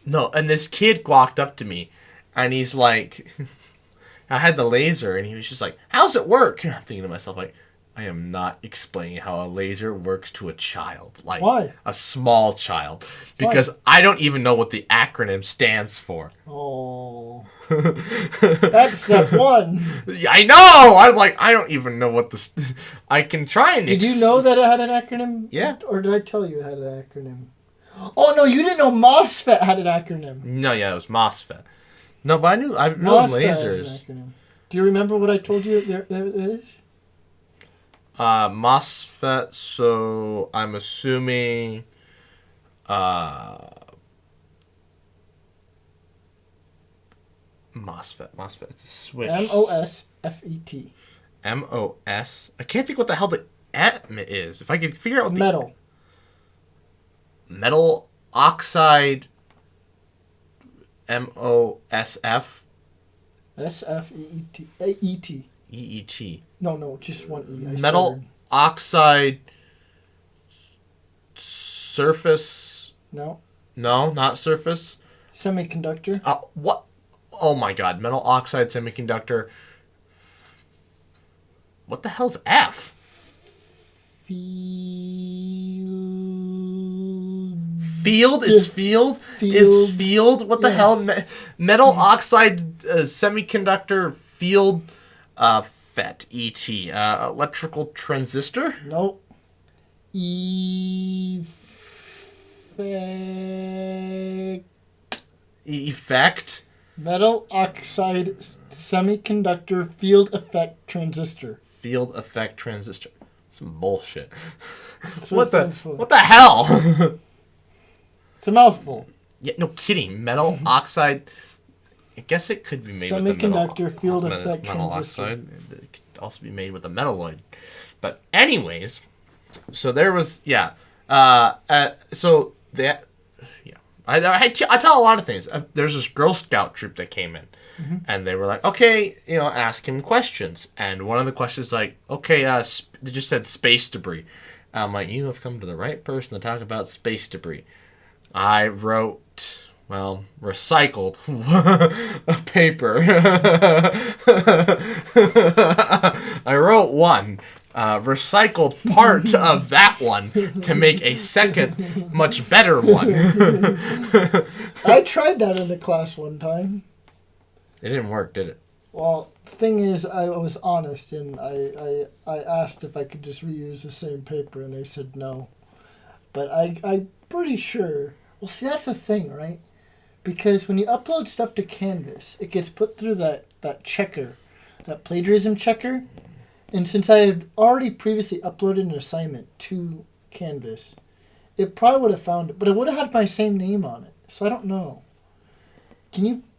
No, and this kid walked up to me, and he's like, I had the laser, and he was just like, how's it work? And I'm thinking to myself, like, I am not explaining how a laser works to a child. Like, why? A small child. Because I don't even know what the acronym stands for. Oh. That's step one. I know! I'm like, I don't even know what this... I can try and... Did you know that it had an acronym? Yeah. Or did I tell you it had an acronym? Oh, no, you didn't know MOSFET had an acronym. No, yeah, it was MOSFET. No, but I've known MOSFET has lasers. an acronym. Do you remember what I told you there is? MOSFET, so I'm assuming MOSFET, it's a switch. MOSFET. MOS. I can't think what the hell the M is. If I could figure out what metal oxide MOSF SFEET. EET. EET. No, just one E. Metal oxide surface. No, not surface. semiconductor. What? Oh my god, metal oxide semiconductor. What the hell's F? Field? It's field? It's field? What the hell? Metal oxide semiconductor field FET. ET. Electrical transistor? Nope. Effect? Metal oxide semiconductor field effect transistor. Field effect transistor. Some bullshit. What the hell? It's a mouthful. Yeah, no kidding. Metal oxide. I guess it could be made with a semiconductor field effect metal transistor. oxide. It could also be made with a metalloid. But anyways, so there was so that I tell a lot of things. There's this Girl Scout troop that came in, and they were like, okay, ask him questions. And one of the questions like, okay, they just said space debris. I'm like, you have come to the right person to talk about space debris. I wrote, recycled a paper. I wrote one. Recycled part of that one to make a second, much better one. I tried that in the class one time. It didn't work, did it? Well, the thing is, I was honest, and I asked if I could just reuse the same paper, and they said no. But I'm pretty sure... Well, see, that's the thing, right? Because when you upload stuff to Canvas, it gets put through that checker, that plagiarism checker. And since I had already previously uploaded an assignment to Canvas, it probably would have found it, but it would have had my same name on it. So I don't know.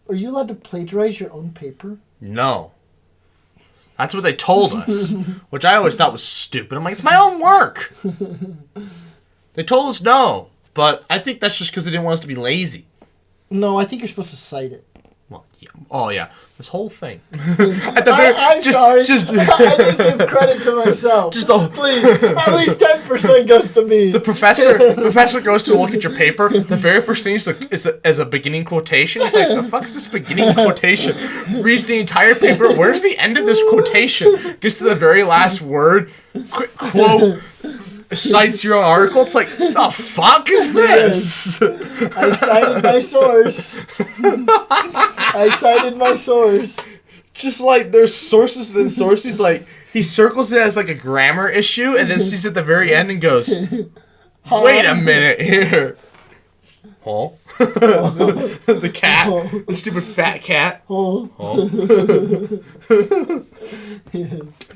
Are you allowed to plagiarize your own paper? No. That's what they told us, which I always thought was stupid. I'm like, it's my own work. They told us no, but I think that's just because they didn't want us to be lazy. No, I think you're supposed to cite it. Well, yeah. Oh, yeah. This whole thing. Sorry. I didn't give credit to myself. Please, at least 10% goes to me. The professor goes to look at your paper. The very first thing is a beginning quotation. He's like, the fuck is this beginning quotation? Reads the entire paper. Where's the end of this quotation? Gets to the very last word. Quote. Cites your own article. It's like, the fuck is this? I cited my source. Just like there's sources within sources. Like he circles it as like a grammar issue, and then sees at the very end and goes, "Wait a minute here." Huh? The cat, the stupid fat cat. Yes.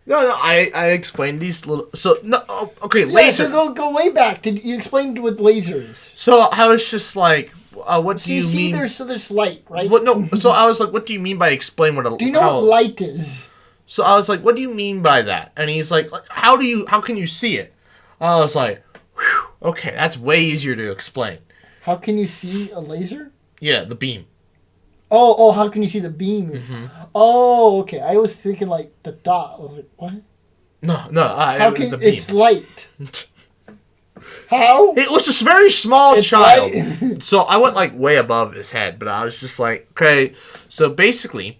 No, I explained these little... So, no, okay, laser. So go way back. You explained what laser is. So, I was just like, what do you mean... there's light, right? So, I was like, what do you mean by explain what a... Do you know what light is? So, I was like, what do you mean by that? And he's like, how can you see it? I was like, whew, okay, that's way easier to explain. How can you see a laser? Yeah, the beam. Oh, how can you see the beam? Mm-hmm. Oh, okay. I was thinking like the dot. I was like, what? No. How can it's light? How? It was this very small It's child. right. So I went like way above his head, but I was just like, okay. So basically,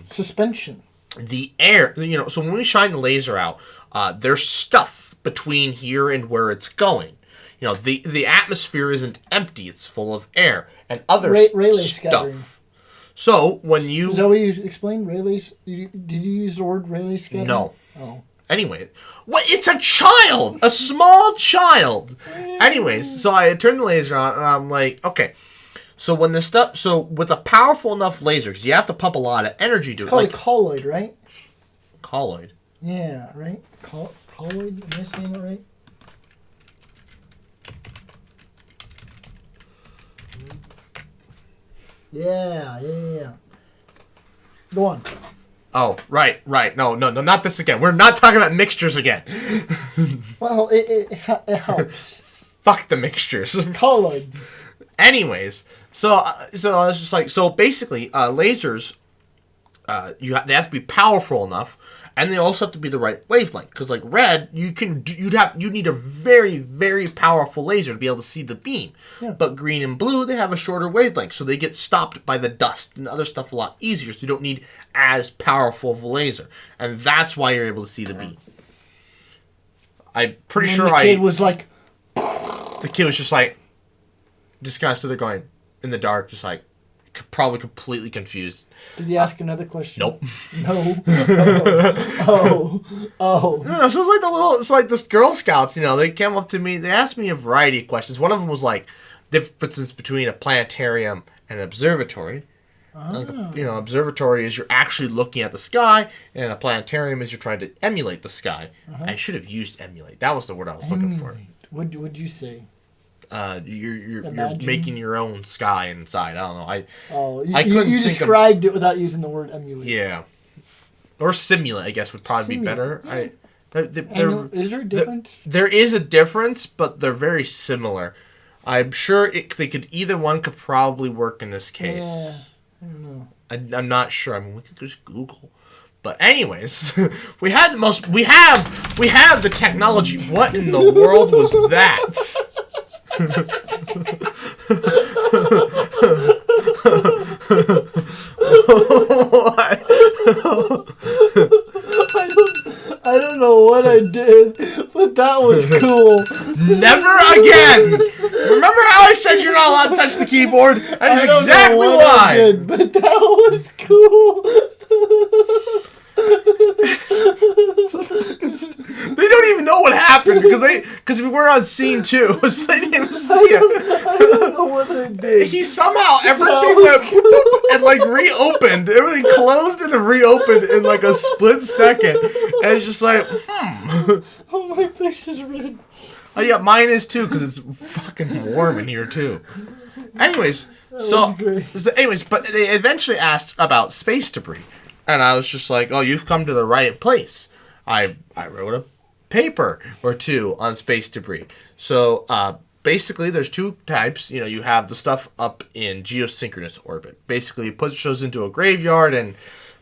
Suspension. the air, so when we shine the laser out, there's stuff between here and where it's going. The atmosphere isn't empty; it's full of air and other Rayleigh stuff. scattering. So when you Is that what you explained? Rayleigh's? Did you use the word Rayleigh scattering? no. Oh. Anyway, what? It's a child, a small child. Anyways, so I turned the laser on, and I'm like, okay. So when the stuff, with a powerful enough laser, because you have to pump a lot of energy to It's it. called Like a colloid, right? colloid. Yeah, right. Colloid. Am I saying it right? Yeah. Go on. Oh, right. No, not this again. We're not talking about mixtures again. Well, it helps. Fuck the mixtures. Colloid. Anyways, so I was just like, so basically, lasers, they have to be powerful enough, and they also have to be the right wavelength. Because like red, you need a very, very powerful laser to be able to see the beam. Yeah. But green and blue, they have a shorter wavelength, so they get stopped by the dust and other stuff a lot easier. So you don't need as powerful of a laser, and that's why you're able to see the beam. I'm pretty sure the kid was like, the kid was just like, just kind of stood there going in the dark, just like probably completely confused. did he ask another question? Nope. No. Oh. No, so it's like this Girl Scouts, they came up to me, they asked me a variety of questions. One of them was like, differences between a planetarium and an observatory. Observatory is you're actually looking at the sky, and a planetarium is you're trying to emulate the sky. I should have used emulate. That was the word I was looking for. What'd you say? You're making your own sky inside. I don't know. You described it without using the word emulate. Yeah. Or simulate, I guess, would probably be better. Is there a difference? There is a difference, but they're very similar. I'm sure one could probably work in this case. Yeah, I don't know. I'm not sure. I mean, we could just Google. But anyways, we have the technology. What in the world was that? I don't know what I did, but that was cool. Never again. Remember how I said you're not allowed to touch the keyboard? That is exactly why. I did, but that was cool. They don't even know what happened because we were on scene 2, so they didn't even see it. I don't know what I did. He somehow everything went and like reopened. Everything closed and then reopened in like a split second, and it's just like, Oh, my face is red. Oh yeah, mine is too because it's fucking warm in here too. Anyways, but they eventually asked about space debris. And I was just like, oh, you've come to the right place. I wrote a paper or two on space debris. So basically, there's two types. You have the stuff up in geosynchronous orbit. Basically, you put those into a graveyard, and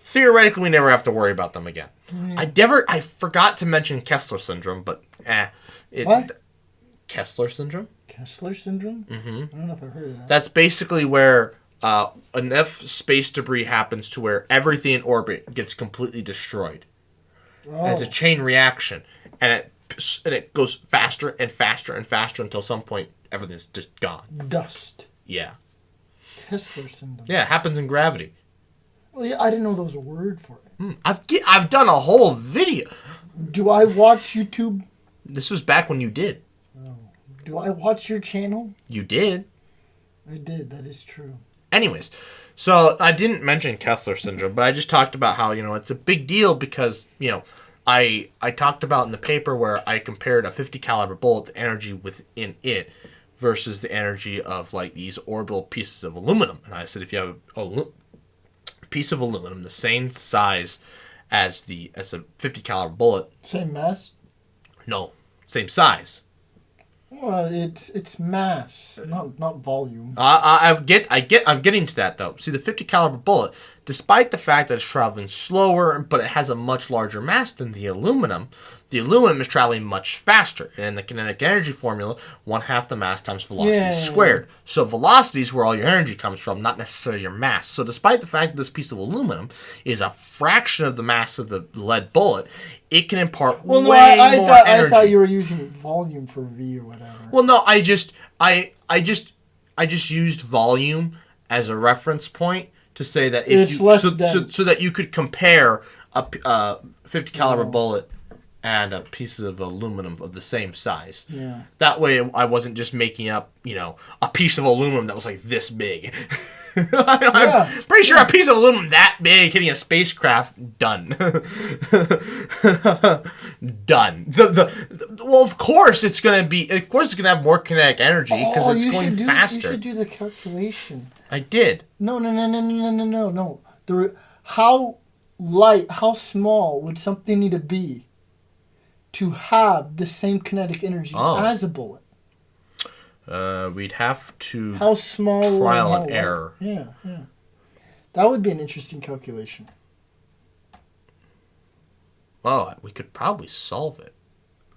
theoretically, we never have to worry about them again. I forgot to mention Kessler syndrome, but What? Kessler syndrome? Kessler syndrome? Mm-hmm. I don't know if I've heard of that. That's basically where enough space debris happens to where everything in orbit gets completely destroyed. Oh. And it's a chain reaction, and it goes faster and faster and faster until some point everything's just gone. Dust. Yeah. Kessler syndrome. Yeah, it happens in gravity. Well, yeah, I didn't know there was a word for it. I've done a whole video. Do I watch YouTube? This was back when you did. Oh. Do I watch your channel? You did. I did. That is true. Anyways, so I didn't mention Kessler syndrome, but I just talked about how, it's a big deal because, I talked about in the paper where I compared a 50 caliber bullet, the energy within it, versus the energy of like these orbital pieces of aluminum. And I said if you have a piece of aluminum the same size as a 50 caliber bullet. Same mass? No, same size. Well, it's mass, not volume. I'm getting to that though. See, the 50 caliber bullet despite the fact that it's traveling slower, but it has a much larger mass than the aluminum is traveling much faster. And in the kinetic energy formula, 1/2 the mass times velocity squared. So velocity is where all your energy comes from, not necessarily your mass. So despite the fact that this piece of aluminum is a fraction of the mass of the lead bullet, it can impart way more energy. I thought you were using volume for V or whatever. Well, no, I just used volume as a reference point to say that if it's less dense. So that you could compare a 50 caliber bullet and a piece of aluminum of the same size. Yeah. That way, I wasn't just making up, a piece of aluminum that was like this big. I'm pretty sure a piece of aluminum that big hitting a spacecraft, done. Done. Well, of course it's gonna have more kinetic energy because it's going faster. You should do the calculation. I did. No. How small would something need to be to have the same kinetic energy as a bullet? We'd have to how small trial and error. Yeah. That would be an interesting calculation. Oh, we could probably solve it.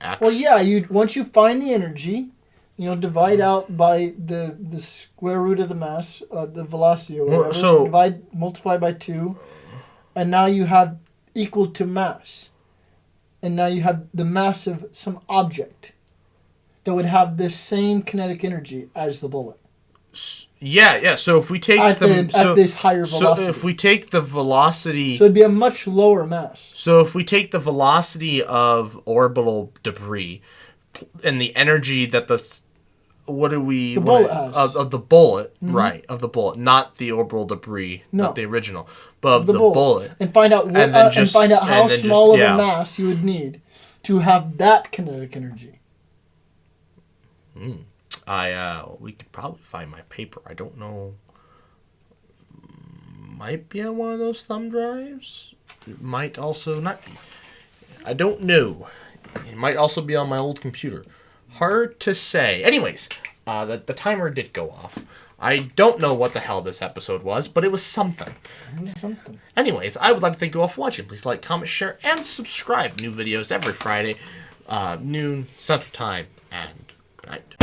Actually. Well, yeah. Once you find the energy, divide out by the square root of the mass, the velocity or whatever. So multiply by 2, and now you have equal to mass, and now you have the mass of some object that would have the same kinetic energy as the bullet. Yeah. So if we take at this higher velocity, so if we take the velocity, so it'd be a much lower mass. So if we take the velocity of orbital debris and the energy that bullet has of the bullet, right? Of the bullet, not the orbital debris, not the original, but of the bullet, and find out how small of a mass you would need to have that kinetic energy. We could probably find my paper. I don't know. Might be on one of those thumb drives. It might also not be. I don't know. It might also be on my old computer. Hard to say. Anyways, the timer did go off. I don't know what the hell this episode was, but it was something. Anyways, I would like to thank you all for watching. Please like, comment, share, and subscribe. New videos every Friday, noon Central Time, and good night.